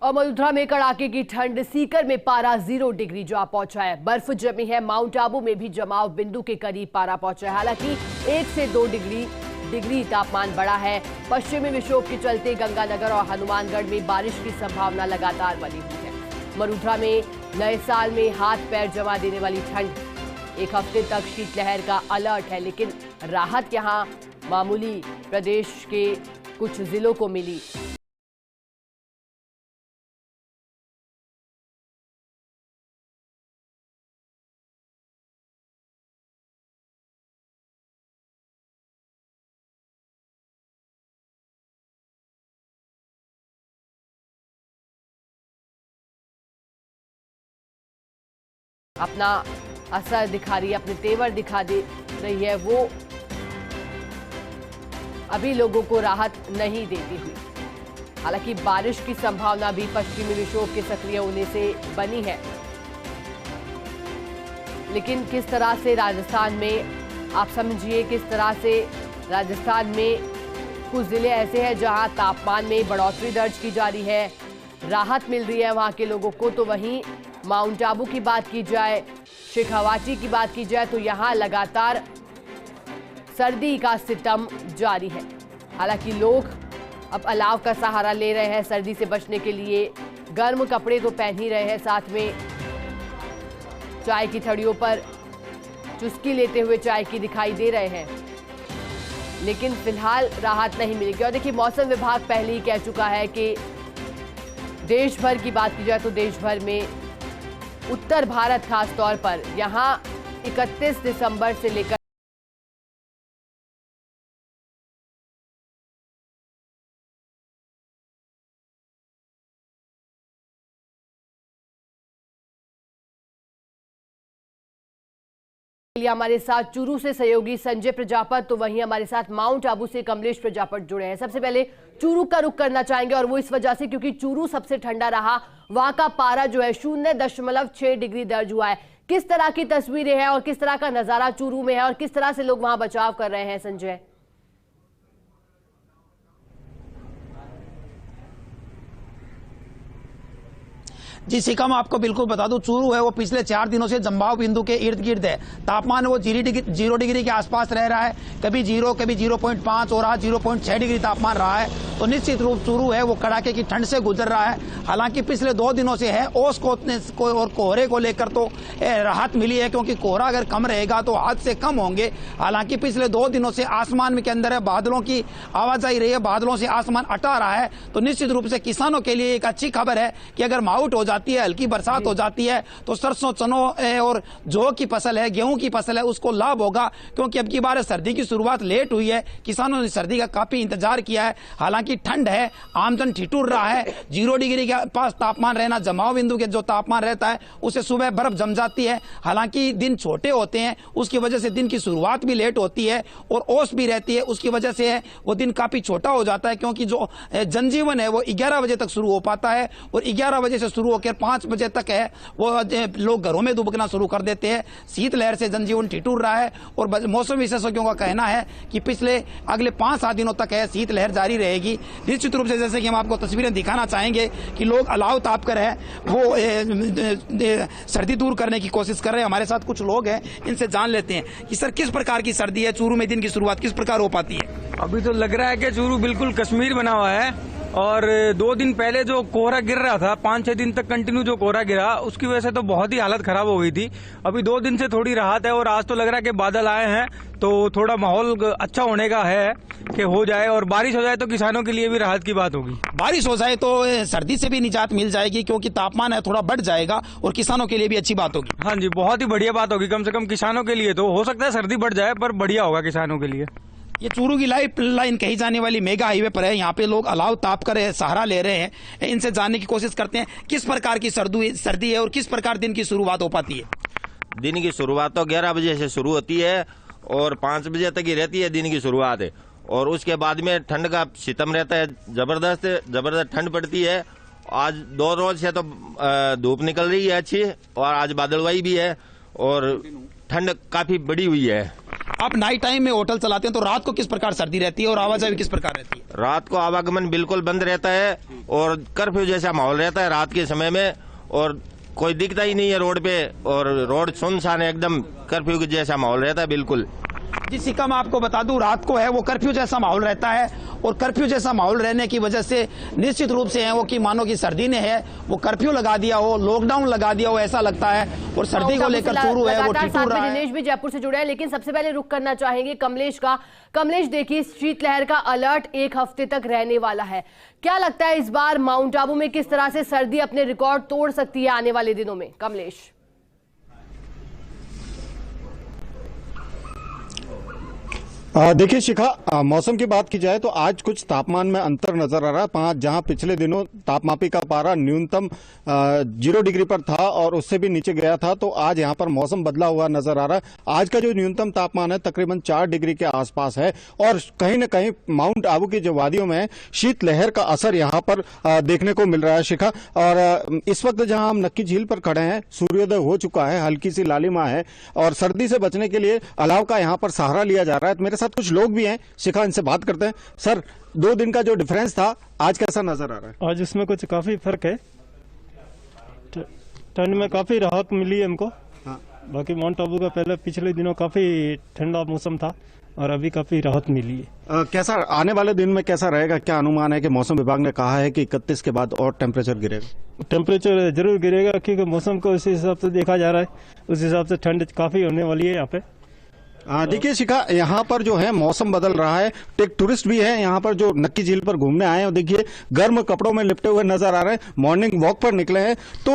और मलुद्रा में कड़ाके की ठंड, सीकर में पारा 0 डिग्री जा पहुंचा है। बर्फ जमी है। माउंट आबू में भी जमाव बिंदु के करीब पारा पहुंचा है। हालांकि 1 से 2 डिग्री तापमान बढ़ा है। पश्चिमी विक्षोभ के चलते गंगानगर और हनुमानगढ़ में बारिश की संभावना लगातार बनी हुई है। मलुद्रा में नए साल में हाथ पैर जमा देने वाली ठंड, 1 हफ्ते तक शीतलहर का अलर्ट है, लेकिन राहत यहां मामूली प्रदेश के कुछ जिलों को मिली। अपना असर दिखा रही है, अपने तेवर दिखा दे रही है, वो अभी लोगों को राहत नहीं देती हुई। हालांकि बारिश की संभावना भी पश्चिमी विक्षोभ के सक्रिय होने से बनी है, लेकिन किस तरह से राजस्थान में, आप समझिए किस तरह से राजस्थान में कुछ जिले ऐसे हैं जहां तापमान में बढ़ोतरी दर्ज की जा रही है, राहत मिल रही है वहां के लोगों को। तो वहीं माउंट आबू की बात की जाए, शेखावाटी की बात की जाए, तो यहां लगातार सर्दी का सितम जारी है। हालांकि लोग अब अलाव का सहारा ले रहे हैं सर्दी से बचने के लिए। गर्म कपड़े तो पहन ही रहे हैं, साथ में चाय की थड़ियों पर चुस्की लेते हुए चाय की दिखाई दे रहे हैं, लेकिन फिलहाल राहत नहीं मिलेगी। और देखिए, मौसम विभाग पहले ही कह चुका है कि देश भर की बात की जाए तो देश भर में, उत्तर भारत खास तौर पर, यहां 31 दिसंबर से लेकर हमारे साथ चूरू से सहयोगी संजय प्रजापत, तो वहीं हमारे साथ माउंट आबू से कमलेश प्रजापत जुड़े हैं। सबसे पहले चूरू का रुख करना चाहेंगे, और वो इस वजह से क्योंकि चूरू सबसे ठंडा रहा, वहां का पारा जो है 0.6 डिग्री दर्ज हुआ है। किस तरह की तस्वीरें हैं और किस तरह का नजारा चूरू में है, और किस तरह से लोग वहां बचाव कर रहे हैं, संजय? जी शिखा, मैं आपको बिल्कुल बता दूं, चूरू है वो पिछले 4 दिनों से जमाव बिंदु के इर्द गिर्द है। तापमान वो 0 डिग्री के आसपास रह रहा है, कभी 0, कभी 0.5 और आज 0.6 डिग्री तापमान रहा है। तो निश्चित रूप चूरू है वो कड़ाके की ठंड से गुजर रहा है। हालांकि पिछले 2 दिनों से है ओस को और कोहरे को लेकर तो राहत मिली है, क्योंकि कोहरा अगर कम रहेगा तो हाथ से कम होंगे। हालांकि पिछले 2 दिनों से आसमान के अंदर है बादलों की आवाजाही रही है, बादलों से आसमान अटा रहा है। तो निश्चित रूप से किसानों के लिए एक अच्छी खबर है कि अगर माउट हो जाती है, हल्की बरसात हो जाती है, तो सरसों, चनों और जौ की फसल है, गेहूं की फसल है, उसको लाभ होगा। क्योंकि अब की बार सर्दी की शुरुआत लेट हुई है, किसानों ने सर्दी का काफी इंतजार किया है। हालांकि ठंड है, आमजन ठिठुर रहा है। 0 डिग्री के पास तापमान रहना, जमाव बिंदु के जो तापमान रहता है उससे सुबह बर्फ जम जाती है। हालांकि दिन छोटे होते हैं, उसकी वजह से दिन की शुरुआत भी लेट होती है, और ओस भी रहती है, उसकी वजह से वो दिन काफी छोटा हो जाता है। क्योंकि जो जनजीवन है वो 11 बजे तक शुरू हो पाता है, और 11 बजे से शुरू होकर 5 बजे तक है वो लोग घरों में दुबकना शुरू कर देते हैं। शीतलहर से जनजीवन ठिठुर रहा है, और मौसम विशेषज्ञों का कहना है कि पिछले अगले 5-7 दिनों तक है शीतलहर जारी रहेगी। निश्चित रूप से जैसे कि हम आपको तस्वीरें दिखाना चाहेंगे कि लोग अलाव ताप कर है वो सर्दी दूर करने की कोशिश कर रहे हैं। हमारे साथ कुछ लोग हैं, इनसे जान लेते हैं कि सर किस प्रकार की सर्दी है, चूरू में दिन की शुरुआत किस प्रकार हो पाती है? अभी तो लग रहा है कि चूरू बिल्कुल कश्मीर बना हुआ है। और 2 दिन पहले जो कोहरा गिर रहा था, 5-6 दिन तक कंटिन्यू जो कोहरा गिरा, उसकी वजह से तो बहुत ही हालत खराब हो गई थी। अभी 2 दिन से थोड़ी राहत है, और आज तो लग रहा है कि बादल आए हैं, तो थोड़ा माहौल अच्छा होने का है कि हो जाए, और बारिश हो जाए तो किसानों के लिए भी राहत की बात होगी। बारिश हो जाए तो सर्दी से भी निजात मिल जाएगी, क्योंकि तापमान है थोड़ा बढ़ जाएगा, और किसानों के लिए भी अच्छी बात होगी। हाँ जी, बहुत ही बढ़िया बात होगी। कम से कम किसानों के लिए तो हो सकता है सर्दी बढ़ जाए, पर बढ़िया होगा किसानों के लिए। ये चूरू की लाइफ लाइन कही जाने वाली मेगा हाईवे पर है। यहाँ पे लोग अलाव ताप कर सहारा ले रहे हैं। इनसे जानने की कोशिश करते हैं किस प्रकार की सर्दी है और किस प्रकार दिन की शुरुआत हो पाती है। दिन की शुरुआत तो 11 बजे से शुरू होती है, और 5 बजे तक ही रहती है दिन की शुरुआत है। और उसके बाद में ठंड का सितम रहता है, जबरदस्त ठंड पड़ती है। आज 2 रोज से तो धूप निकल रही है अच्छी, और आज बादलवाई भी है, और ठंड काफी बड़ी हुई है। आप नाइट टाइम में होटल चलाते हैं तो रात को किस प्रकार सर्दी रहती है और आवाजाही किस प्रकार रहती है? रात को आवागमन बिल्कुल बंद रहता है और कर्फ्यू जैसा माहौल रहता है रात के समय में, और कोई दिखता ही नहीं है रोड पे, और रोड सुनसान है एकदम, कर्फ्यू के जैसा माहौल रहता है बिल्कुल। जी सिक्का, मैं आपको बता दूं रात को है वो कर्फ्यू जैसा माहौल रहता है, और कर्फ्यू जैसा माहौल रहने की वजह से निश्चित रूप से है वो कि मानो कि सर्दी ने है वो कर्फ्यू लगा दिया हो, लॉकडाउन लगा दिया हो, ऐसा लगता है। और सर्दी को लेकर चूरू है वो ठिठुर रहा है। दिनेश भी जयपुर से जुड़े हैं, लेकिन सबसे पहले रुख करना चाहेंगे कमलेश का। कमलेश, देखिए शीतलहर का अलर्ट 1 हफ्ते तक रहने वाला है, क्या लगता है इस बार माउंट आबू में किस तरह से सर्दी अपने रिकॉर्ड तोड़ सकती है आने वाले दिनों में? कमलेश। देखिए शिखा, मौसम की बात की जाए तो आज कुछ तापमान में अंतर नजर आ रहा है। जहां पिछले दिनों तापमापी का पारा न्यूनतम 0 डिग्री पर था और उससे भी नीचे गया था, तो आज यहां पर मौसम बदला हुआ नजर आ रहा है। आज का जो न्यूनतम तापमान है तकरीबन 4 डिग्री के आसपास है, और कहीं न कहीं माउंट आबू की जो वादियों में शीतलहर का असर यहां पर देखने को मिल रहा है शिखा। और इस वक्त जहां हम नक्की झील पर खड़े हैं, सूर्योदय हो चुका है, हल्की सी लालिमा है, और सर्दी से बचने के लिए अलाव का यहां पर सहारा लिया जा रहा है। मेरे कुछ लोग भी हैं शिखा, इनसे बात करते हैं। सर, 2 दिन का जो डिफरेंस था आज कैसा नजर आ रहा है? आज उसमें कुछ काफी फर्क है, ठंड में काफी राहत मिली है हमको। हाँ। बाकी माउंट आबू का पहले पिछले दिनों काफी ठंडा मौसम था और अभी काफी राहत मिली है। कैसा आने वाले दिन में कैसा रहेगा? क्या अनुमान है कि मौसम विभाग ने कहा है कि 31 के बाद और टेम्परेचर गिरेगा? टेम्परेचर जरूर गिरेगा, क्योंकि मौसम को उसी हिसाब से देखा जा रहा है, उस हिसाब से ठंड काफी होने वाली है यहाँ पे। देखिए शिखा, यहाँ पर जो है मौसम बदल रहा है। एक टूरिस्ट भी है यहाँ पर जो नक्की झील पर घूमने आए हैं, देखिए गर्म कपड़ों में लिपटे हुए नजर आ रहे हैं, मॉर्निंग वॉक पर निकले हैं। तो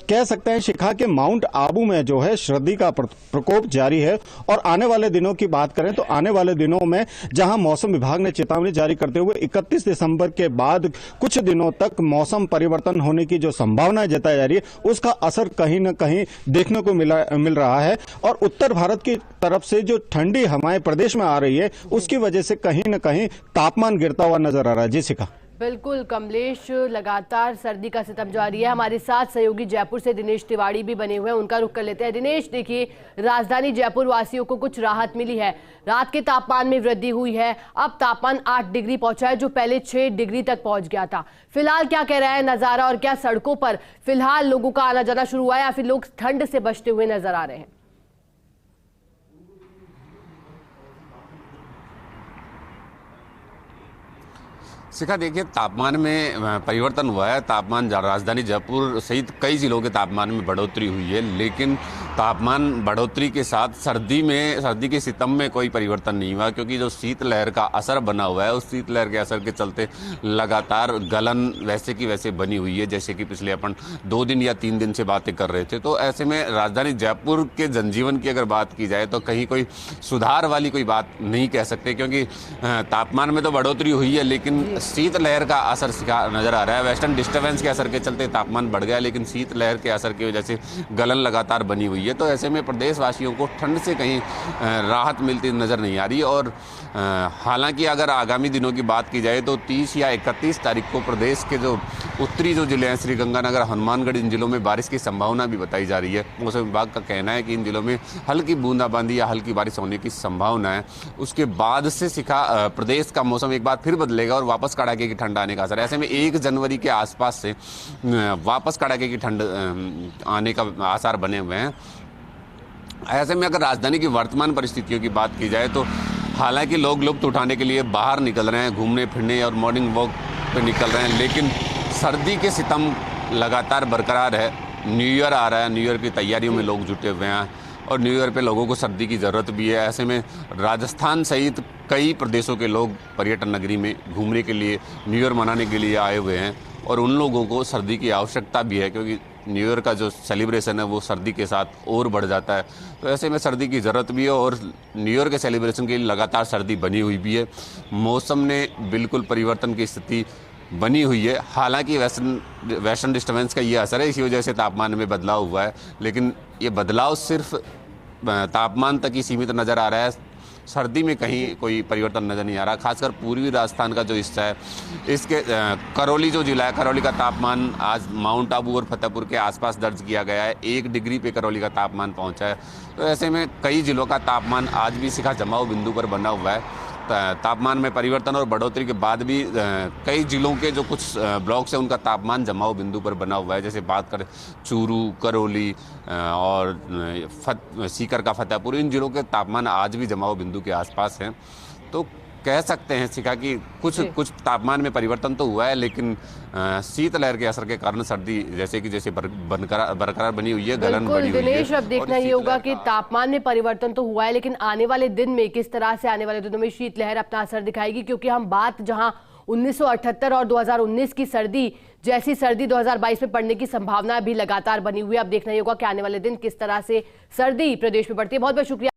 कह सकते हैं शिखा कि माउंट आबू में जो है सर्दी का प्रकोप जारी है। और आने वाले दिनों की बात करें तो आने वाले दिनों में जहां मौसम विभाग ने चेतावनी जारी करते हुए 31 दिसंबर के बाद कुछ दिनों तक मौसम परिवर्तन होने की जो संभावना जताई जा रही है, उसका असर कहीं न कहीं देखने को मिल रहा है। और उत्तर भारत की तरफ से जो ठंडी हवाएं प्रदेश में आ रही है, उसकी वजह से कहीं न कहीं तापमान गिरता हुआ नजर आ रहा है। जी शिखा। बिल्कुल कमलेश, लगातार सर्दी का सितम जारी है। हमारे साथ सहयोगी जयपुर से दिनेश तिवारी भी बने हुए हैं, उनका रुख कर लेते हैं। दिनेश, देखिए राजधानी जयपुर वासियों को कुछ राहत मिली है, रात के तापमान में वृद्धि हुई है, अब तापमान 8 डिग्री पहुंचा है जो पहले 6 डिग्री तक पहुंच गया था। फिलहाल क्या कह रहा है नजारा, और क्या सड़कों पर फिलहाल लोगों का आना जाना शुरू हुआ है या फिर लोग ठंड से बचते हुए नजर आ रहे हैं? शिखा, देखिए तापमान में परिवर्तन हुआ है। तापमान राजधानी जयपुर सहित कई जिलों के तापमान में बढ़ोतरी हुई है, लेकिन तापमान बढ़ोतरी के साथ सर्दी के सितम में कोई परिवर्तन नहीं हुआ, क्योंकि जो शीतलहर का असर बना हुआ है, उस शीतलहर के असर के चलते लगातार गलन वैसे की वैसे बनी हुई है, जैसे कि पिछले अपन 2 दिन या 3 दिन से बातें कर रहे थे। तो ऐसे में राजधानी जयपुर के जनजीवन की अगर बात की जाए तो कहीं कोई सुधार वाली कोई बात नहीं कह सकते, क्योंकि तापमान में तो बढ़ोतरी हुई है लेकिन शीतलहर का असर नजर आ रहा है। वेस्टर्न डिस्टर्बेंस के असर के चलते तापमान बढ़ गया, लेकिन शीतलहर के असर की वजह से गलन लगातार बनी हुई है। तो ऐसे में प्रदेशवासियों को ठंड से कहीं राहत मिलती नजर नहीं आ रही। और हालांकि अगर आगामी दिनों की बात की जाए तो 30 या 31 तारीख को प्रदेश के जो उत्तरी जो जिले हैं, श्रीगंगानगर, हनुमानगढ़, इन जिलों में बारिश की संभावना भी बताई जा रही है। मौसम विभाग का कहना है कि इन जिलों में हल्की बूंदाबांदी या हल्की बारिश होने की संभावना है। उसके बाद से शिखा प्रदेश का मौसम एक बार फिर बदलेगा और वापस कड़ाके की ठंड आने का असर है। ऐसे में 1 जनवरी के आसपास से वापस कड़ाके की ठंड आने का आसार बने हुए हैं। ऐसे में अगर राजधानी की वर्तमान परिस्थितियों की बात की जाए तो हालांकि लोग लुत्फ उठाने के लिए बाहर निकल रहे हैं, घूमने फिरने और मॉर्निंग वॉक पे निकल रहे हैं, लेकिन सर्दी के सितम लगातार बरकरार है। न्यू ईयर आ रहा है, न्यू ईयर की तैयारियों में लोग जुटे हुए हैं और न्यू ईयर पे लोगों को सर्दी की ज़रूरत भी है। ऐसे में राजस्थान सहित कई प्रदेशों के लोग पर्यटन नगरी में घूमने के लिए, न्यू ईयर मनाने के लिए आए हुए हैं और उन लोगों को सर्दी की आवश्यकता भी है, क्योंकि न्यू ईयर का जो सेलिब्रेशन है वो सर्दी के साथ और बढ़ जाता है। तो ऐसे में सर्दी की ज़रूरत भी है और न्यू ईयर के सेलिब्रेशन के लिए लगातार सर्दी बनी हुई भी है। मौसम ने बिल्कुल परिवर्तन की स्थिति बनी हुई है। हालांकि वेस्टर्न डिस्टर्बेंस का ये असर है, इसी वजह से तापमान में बदलाव हुआ है, लेकिन ये बदलाव सिर्फ तापमान तक ही सीमित नज़र आ रहा है। सर्दी में कहीं कोई परिवर्तन नज़र नहीं आ रहा। खासकर पूर्वी राजस्थान का जो हिस्सा है, इसके करौली जो जिला है, करौली का तापमान आज माउंट आबू और फतेहपुर के आसपास दर्ज किया गया है। 1 डिग्री पे करौली का तापमान पहुंचा है। तो ऐसे में कई जिलों का तापमान आज भी शिखा जमाव बिंदु पर बना हुआ है। तापमान में परिवर्तन और बढ़ोतरी के बाद भी कई जिलों के जो कुछ ब्लॉक्स हैं उनका तापमान जमाव बिंदु पर बना हुआ है। जैसे बात करें चूरू, करौली और सीकर का फतेहपुर, इन जिलों के तापमान आज भी जमाव बिंदु के आसपास हैं। तो कह सकते हैं शिखा कि कुछ तापमान में परिवर्तन तो हुआ है, लेकिन शीतलहर के असर के कारण सर्दी जैसे बरकरार बनी हुई है, गलन बनी हुई है। दिनेश, अब देखना ये होगा कि तापमान में परिवर्तन तो हुआ है, लेकिन आने वाले दिन में किस तरह से आने वाले दिनों में शीतलहर अपना असर दिखाएगी, क्योंकि हम बात जहां 1978 और 2019 की सर्दी जैसी सर्दी 2022 में पड़ने की संभावना भी लगातार बनी हुई है। अब देखना ये होगा कि आने वाले दिन किस तरह से सर्दी प्रदेश में बढ़ती है। बहुत बहुत शुक्रिया।